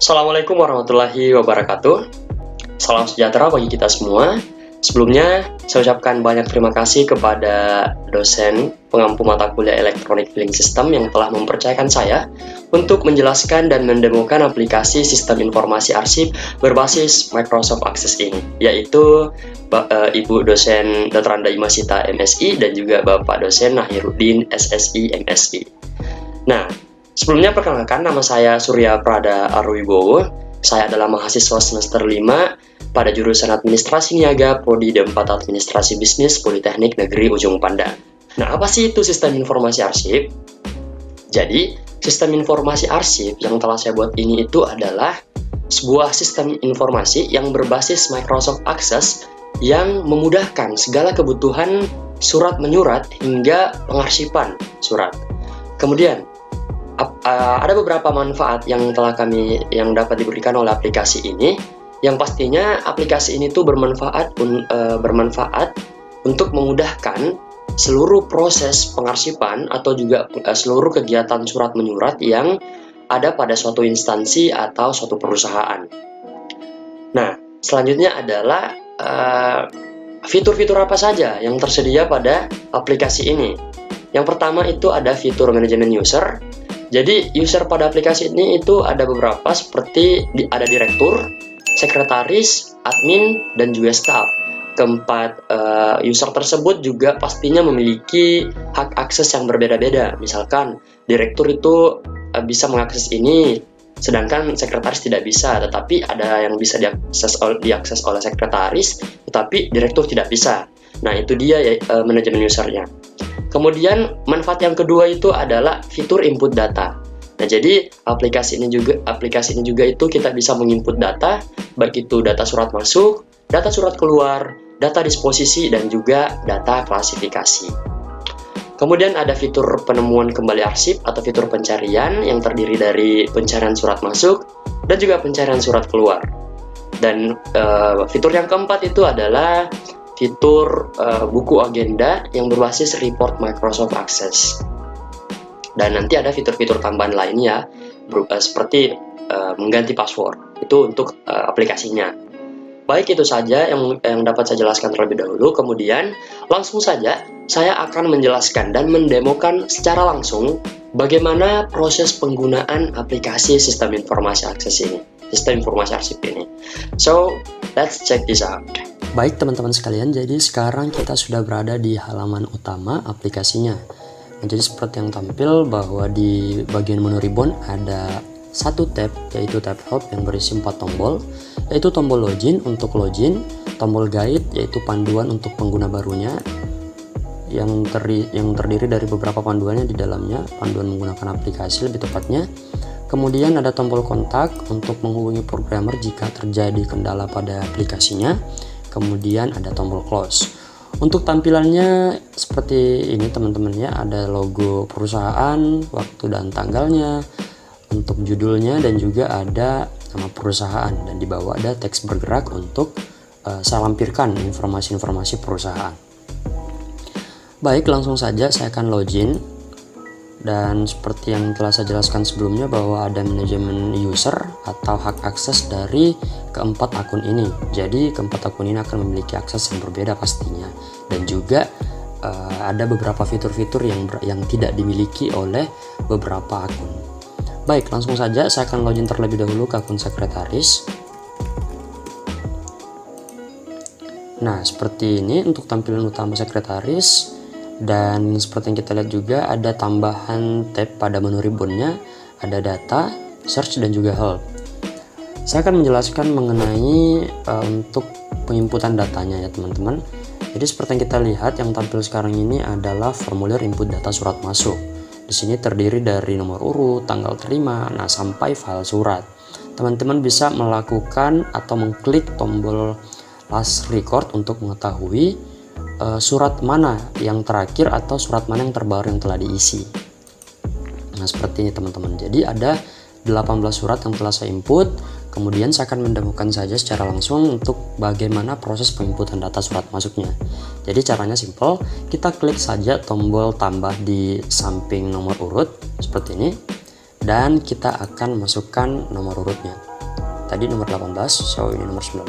Assalamualaikum warahmatullahi wabarakatuh. Salam sejahtera bagi kita semua. Sebelumnya, saya ucapkan banyak terima kasih kepada dosen pengampu mata kuliah Electronic Filing System yang telah mempercayakan saya untuk menjelaskan dan mendemokan aplikasi sistem informasi arsip berbasis Microsoft Access ini, yaitu Ibu dosen Dr. Anda Imasita MSI dan juga Bapak dosen Nahiruddin SSI MSI. Nah, sebelumnya perkenalkan, nama saya Surya Prada Arwibowo. Saya adalah mahasiswa semester 5 pada jurusan Administrasi Niaga Prodi D4 Administrasi Bisnis Politeknik Negeri Ujung Pandang. Nah, apa sih itu sistem informasi arsip? Jadi, sistem informasi arsip yang telah saya buat ini itu adalah sebuah sistem informasi yang berbasis Microsoft Access yang memudahkan segala kebutuhan surat menyurat hingga pengarsipan surat. Kemudian, ada beberapa manfaat yang dapat diberikan oleh aplikasi ini. Yang pastinya aplikasi ini tuh bermanfaat untuk memudahkan seluruh proses pengarsipan atau juga seluruh kegiatan surat menyurat yang ada pada suatu instansi atau suatu perusahaan. Nah, selanjutnya adalah fitur-fitur apa saja yang tersedia pada aplikasi ini. Yang pertama itu ada fitur manajemen user. Jadi user pada aplikasi ini itu ada beberapa, seperti ada direktur, sekretaris, admin, dan juga staff. Keempat user tersebut juga pastinya memiliki hak akses yang berbeda-beda. Misalkan direktur itu bisa mengakses ini, sedangkan sekretaris tidak bisa. Tetapi ada yang bisa diakses oleh sekretaris, tetapi direktur tidak bisa. Nah, itu dia manajemen usernya. Kemudian manfaat yang kedua itu adalah fitur input data. Nah, jadi aplikasi ini juga itu kita bisa menginput data, baik itu data surat masuk, data surat keluar, data disposisi, dan juga data klasifikasi. Kemudian ada fitur penemuan kembali arsip atau fitur pencarian yang terdiri dari pencarian surat masuk dan juga pencarian surat keluar. Dan fitur yang keempat itu adalah fitur buku agenda yang berbasis report Microsoft Access. Dan nanti ada fitur-fitur tambahan lainnya seperti mengganti password. Itu untuk aplikasinya. Baik, itu saja yang dapat saya jelaskan terlebih dahulu. Kemudian langsung saja saya akan menjelaskan dan mendemokan secara langsung bagaimana proses penggunaan aplikasi sistem informasi akses ini, sistem informasi arsip ini. So, let's check this out. Baik teman-teman sekalian, jadi sekarang kita sudah berada di halaman utama aplikasinya. Nah, jadi seperti yang tampil bahwa di bagian menu ribbon ada satu tab, yaitu tab help yang berisi 4 tombol, yaitu tombol login untuk login, tombol guide yaitu panduan untuk pengguna barunya yang terdiri dari beberapa panduannya di dalamnya, panduan menggunakan aplikasi lebih tepatnya. Kemudian ada tombol kontak untuk menghubungi programmer jika terjadi kendala pada aplikasinya. Kemudian ada tombol close. Untuk tampilannya seperti ini teman-teman ya, ada logo perusahaan, waktu dan tanggalnya, untuk judulnya, dan juga ada nama perusahaan, dan di bawah ada teks bergerak untuk saya lampirkan informasi-informasi perusahaan. Baik, langsung saja saya akan login. Dan seperti yang telah saya jelaskan sebelumnya bahwa ada manajemen user atau hak akses dari keempat akun ini. Jadi keempat akun ini akan memiliki akses yang berbeda pastinya, dan juga ada beberapa fitur-fitur yang tidak dimiliki oleh beberapa akun. Baik, langsung saja saya akan login terlebih dahulu ke akun sekretaris. Nah, seperti ini untuk tampilan utama sekretaris. Dan seperti yang kita lihat juga ada tambahan tab pada menu ribbonnya, ada data, search, dan juga help. Saya akan menjelaskan mengenai untuk penginputan datanya ya teman-teman. Jadi seperti yang kita lihat, yang tampil sekarang ini adalah formulir input data surat masuk. Di sini terdiri dari nomor urut, tanggal terima, sampai file surat. Teman-teman bisa melakukan atau mengklik tombol last record untuk mengetahui surat mana yang terakhir atau surat mana yang terbaru yang telah diisi. Nah, seperti ini teman-teman. Jadi ada 18 surat yang telah saya input. Kemudian saya akan mendemokan saja secara langsung untuk bagaimana proses penginputan data surat masuknya. Jadi caranya simple, kita klik saja tombol tambah di samping nomor urut seperti ini, dan kita akan masukkan nomor urutnya. tadi nomor 18, so ini nomor 19.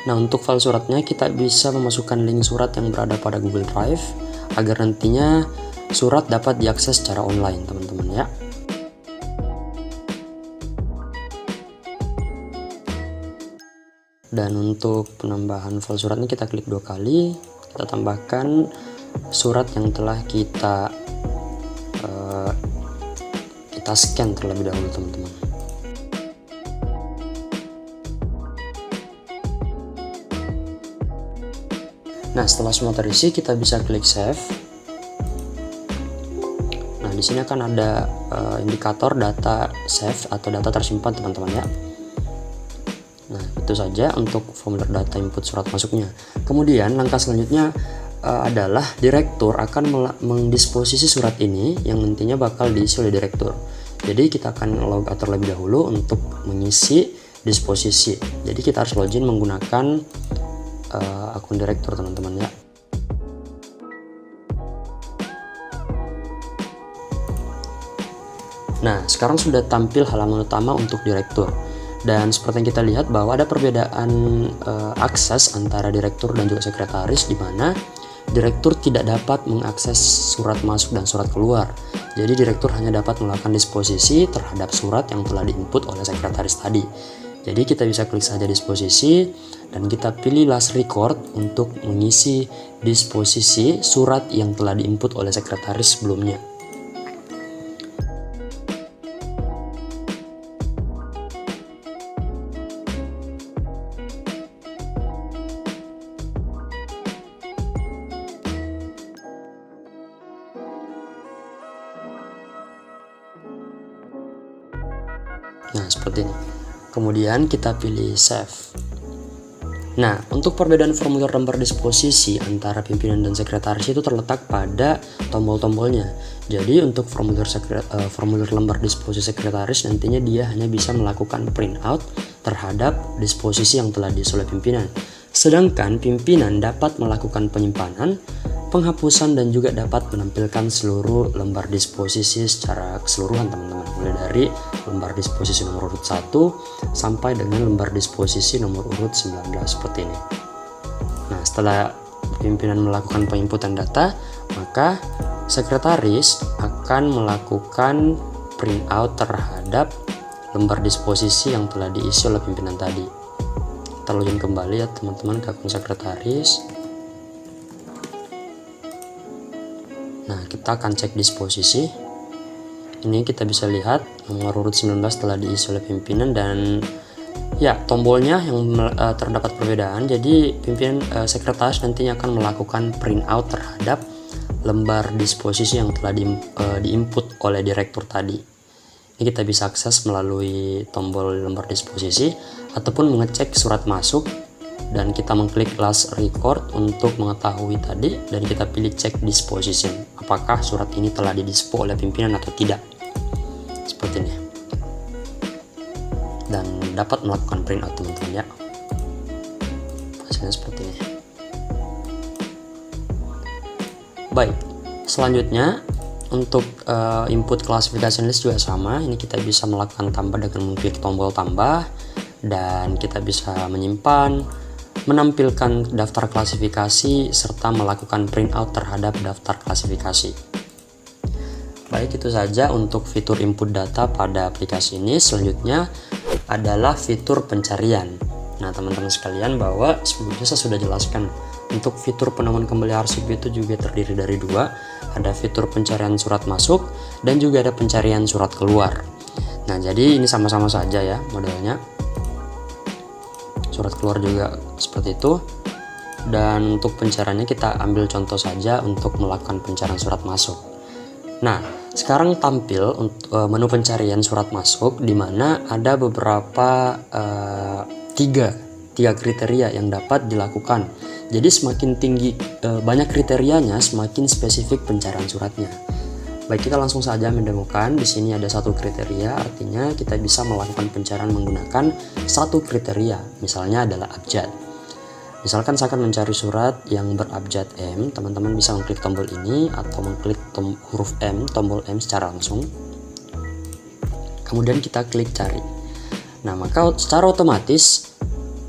Nah, untuk file suratnya kita bisa memasukkan link surat yang berada pada Google Drive agar nantinya surat dapat diakses secara online, teman-teman ya. Dan untuk penambahan file suratnya kita klik 2 kali, kita tambahkan surat yang telah kita scan terlebih dahulu, teman-teman. Nah, setelah semua terisi, kita bisa klik save. Nah, di sini akan ada indikator data save atau data tersimpan, teman-teman ya. Nah, itu saja untuk formulir data input surat masuknya. Kemudian langkah selanjutnya adalah direktur akan mendisposisi surat ini yang nantinya bakal diisi oleh direktur. Jadi kita akan log out terlebih dahulu untuk mengisi disposisi. Jadi kita harus login menggunakan akun direktur, teman-teman ya. Nah, sekarang sudah tampil halaman utama untuk direktur. Dan seperti yang kita lihat bahwa ada perbedaan akses antara direktur dan juga sekretaris, di mana direktur tidak dapat mengakses surat masuk dan surat keluar. Jadi direktur hanya dapat melakukan disposisi terhadap surat yang telah diinput oleh sekretaris tadi. Jadi kita bisa klik saja disposisi dan kita pilih last record untuk mengisi disposisi surat yang telah diinput oleh sekretaris sebelumnya. Nah, seperti ini. Kemudian kita pilih save. Nah, untuk perbedaan formulir lembar disposisi antara pimpinan dan sekretaris itu terletak pada tombol-tombolnya. Jadi untuk formulir lembar disposisi sekretaris nantinya dia hanya bisa melakukan print out terhadap disposisi yang telah diisi oleh pimpinan. Sedangkan pimpinan dapat melakukan penyimpanan, penghapusan, dan juga dapat menampilkan seluruh lembar disposisi secara keseluruhan, teman-teman. Mulai dari lembar disposisi nomor urut 1 sampai dengan lembar disposisi nomor urut 19 seperti ini. Nah, setelah pimpinan melakukan penginputan data, maka sekretaris akan melakukan print out terhadap lembar disposisi yang telah diisi oleh pimpinan tadi. Kita login kembali ya teman-teman ke akun sekretaris. Nah, kita akan cek disposisi. Ini kita bisa lihat nomor urut 19 telah diisi oleh pimpinan dan ya tombolnya yang terdapat perbedaan. Jadi pimpinan sekretaris nantinya akan melakukan print out terhadap lembar disposisi yang telah diinput oleh direktur tadi. Ini kita bisa akses melalui tombol lembar disposisi ataupun mengecek surat masuk dan kita mengklik last record untuk mengetahui tadi dan kita pilih check disposition apakah surat ini telah didispo oleh pimpinan atau tidak, seperti ini, dan dapat melakukan print out teman-teman ya. Hasilnya seperti ini. Baik, selanjutnya untuk input classification list juga sama. Ini kita bisa melakukan tambah dengan mengklik tombol tambah dan kita bisa menyimpan, menampilkan daftar klasifikasi, serta melakukan print out terhadap daftar klasifikasi. Baik, itu saja untuk fitur input data pada aplikasi ini. Selanjutnya adalah fitur pencarian. Nah, teman-teman sekalian, bahwa sebelumnya saya sudah jelaskan untuk fitur penemuan kembali arsip itu juga terdiri dari dua. Ada fitur pencarian surat masuk dan juga ada pencarian surat keluar. Nah, jadi ini sama-sama saja ya modelnya. Surat keluar juga seperti itu. Dan untuk pencariannya kita ambil contoh saja untuk melakukan pencarian surat masuk. Nah, sekarang tampil menu pencarian surat masuk di mana ada beberapa tiga 3 kriteria yang dapat dilakukan. Jadi semakin tinggi banyak kriterianya, semakin spesifik pencarian suratnya. Baik, kita langsung saja mendemokan. Di sini ada 1 kriteria, artinya kita bisa melakukan pencarian menggunakan 1 kriteria, misalnya adalah abjad. Misalkan saya akan mencari surat yang berabjad M, teman-teman bisa mengklik tombol ini atau mengklik huruf M, tombol M secara langsung. Kemudian kita klik cari. Nah, maka secara otomatis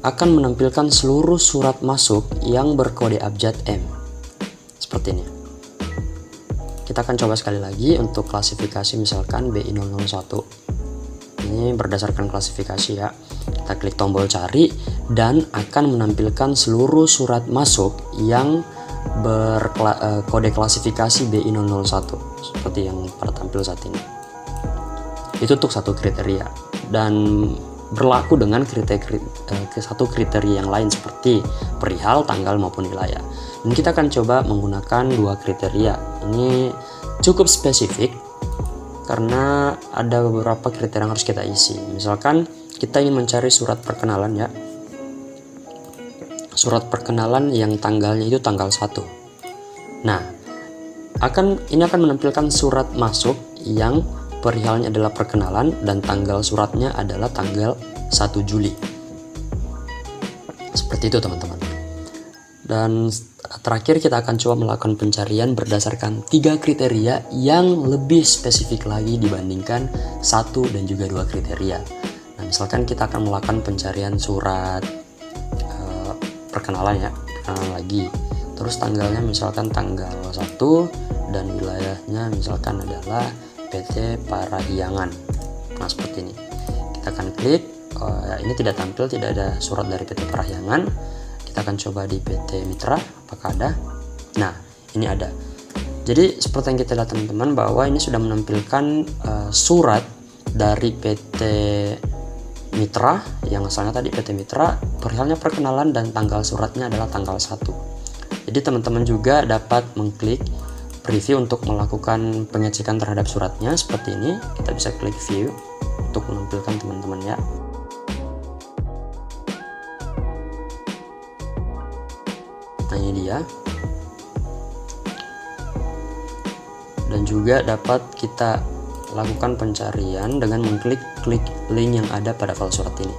akan menampilkan seluruh surat masuk yang berkode abjad M. Seperti ini. Kita akan coba sekali lagi untuk klasifikasi, misalkan BI001. Ini berdasarkan klasifikasi ya. Kita klik tombol cari dan akan menampilkan seluruh surat masuk yang berkode klasifikasi BI001 seperti yang pada tampil saat ini. Itu untuk 1 kriteria, dan berlaku dengan satu kriteria yang lain seperti perihal, tanggal maupun wilayah. Dan kita akan coba menggunakan 2 kriteria. Ini cukup spesifik karena ada beberapa kriteria yang harus kita isi. Misalkan kita ingin mencari surat perkenalan ya. Surat perkenalan yang tanggalnya itu tanggal 1. Nah, ini akan menampilkan surat masuk yang perihalnya adalah perkenalan dan tanggal suratnya adalah tanggal 1 Juli. Seperti itu teman-teman. Dan terakhir kita akan coba melakukan pencarian berdasarkan 3 kriteria yang lebih spesifik lagi dibandingkan 1 dan juga 2 kriteria. Nah, misalkan kita akan melakukan pencarian surat perkenalan ya, perkenalan lagi. Terus tanggalnya misalkan tanggal 1 dan wilayahnya misalkan adalah PT Parahyangan. Nah, seperti ini. Kita akan klik. Ini tidak tampil, tidak ada surat dari PT Parahyangan. Kita akan coba di PT Mitra, apakah ada? Nah, ini ada. Jadi seperti yang kita lihat teman-teman, bahwa ini sudah menampilkan surat dari PT Mitra, yang asalnya tadi PT Mitra, perihalnya perkenalan dan tanggal suratnya adalah tanggal 1. Jadi teman-teman juga dapat mengklik preview untuk melakukan pengecekan terhadap suratnya seperti ini. Kita bisa klik view untuk menampilkan teman-teman ya. Nah, ini dia. Dan juga dapat kita lakukan pencarian dengan mengklik link yang ada pada file surat ini,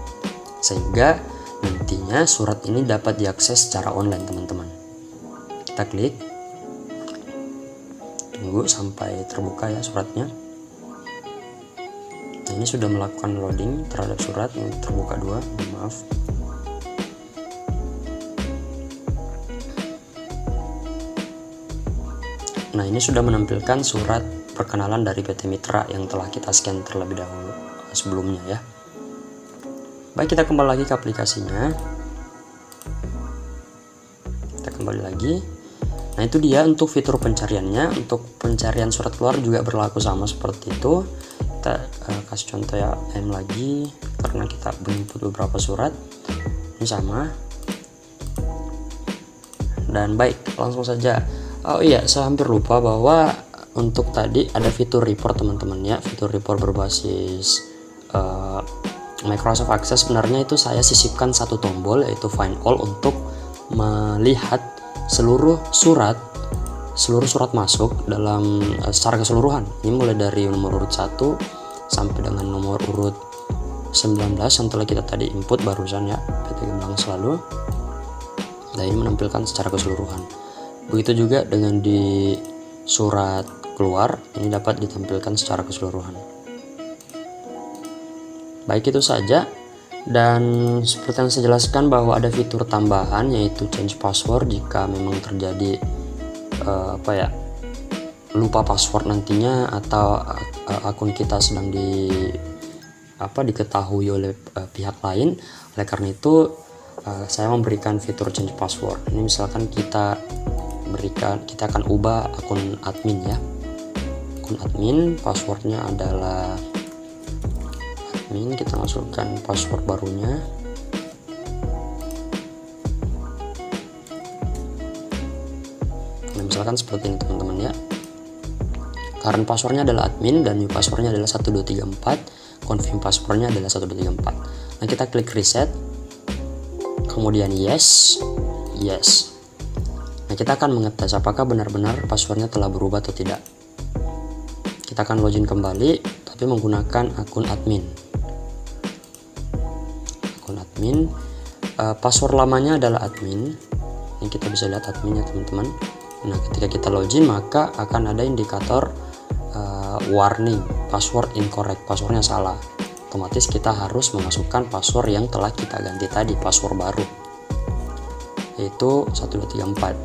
sehingga nantinya surat ini dapat diakses secara online teman-teman. Kita klik, tunggu sampai terbuka ya suratnya. Nah, ini sudah melakukan loading terhadap surat yang terbuka 2, maaf. Nah, ini sudah menampilkan surat perkenalan dari PT Mitra yang telah kita scan terlebih dahulu sebelumnya ya. Baik, kita kembali lagi ke aplikasinya. Kita kembali lagi. Nah, itu dia untuk fitur pencariannya. Untuk pencarian surat keluar juga berlaku sama seperti itu. Kita kasih contoh ya, M lagi karena kita menginput beberapa surat. Ini sama. Dan baik, langsung saja. Oh iya, saya hampir lupa bahwa untuk tadi ada fitur report teman-teman ya. Fitur report berbasis Microsoft Access. Sebenarnya itu saya sisipkan 1 tombol, yaitu Find All, untuk melihat seluruh surat masuk dalam secara keseluruhan. Ini mulai dari nomor urut 1 sampai dengan nomor urut 19 yang telah kita tadi input barusan ya, PT Gemblang Selalu. Nah, ini menampilkan secara keseluruhan. Begitu juga dengan di surat keluar, ini dapat ditampilkan secara keseluruhan. Baik, itu saja. Dan seperti yang saya jelaskan bahwa ada fitur tambahan, yaitu change password jika memang terjadi lupa password nantinya, atau akun kita sedang diketahui oleh pihak lain. Oleh karena itu saya memberikan fitur change password. Ini misalkan kita akan ubah akun admin ya. Akun admin, passwordnya adalah admin. Kita masukkan password barunya. Nah, misalkan seperti ini teman-teman ya. Current passwordnya adalah admin dan new passwordnya adalah 1234. Confirm passwordnya adalah 1234. Nah, kita klik reset. kemudian yes. Nah, kita akan mengetes apakah benar-benar passwordnya telah berubah atau tidak. Kita akan login kembali, tapi menggunakan akun admin. Password lamanya adalah admin. Ini kita bisa lihat adminnya, teman-teman. Nah, ketika kita login, maka akan ada indikator warning password incorrect, passwordnya salah. Otomatis kita harus memasukkan password yang telah kita ganti tadi, password baru, yaitu 1234.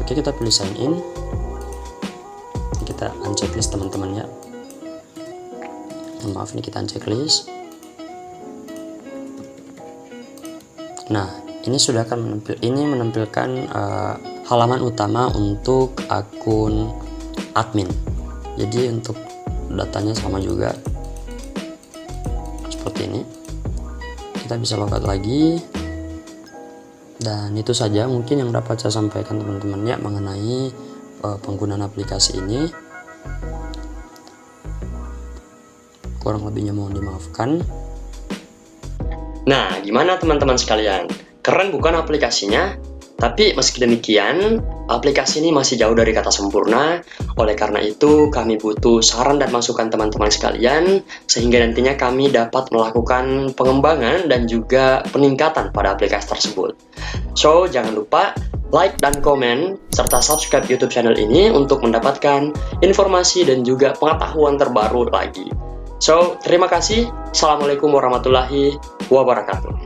Oke, kita pilih sign in. Kita unchecklist, teman-teman ya. Maaf, ini kita unchecklist. Nah, ini sudah akan menampilkan halaman utama untuk akun admin. Jadi untuk datanya sama juga seperti ini. Kita bisa logout lagi. Dan itu saja mungkin yang dapat saya sampaikan, teman-teman ya, mengenai penggunaan aplikasi ini. Kurang lebihnya mohon dimaafkan. Nah, gimana teman-teman sekalian? Keren bukan aplikasinya? Tapi meski demikian, aplikasi ini masih jauh dari kata sempurna. Oleh karena itu, kami butuh saran dan masukan teman-teman sekalian, sehingga nantinya kami dapat melakukan pengembangan dan juga peningkatan pada aplikasi tersebut. So, jangan lupa like dan komen, serta subscribe YouTube channel ini untuk mendapatkan informasi dan juga pengetahuan terbaru lagi. So, terima kasih. Assalamualaikum warahmatullahi wabarakatuh.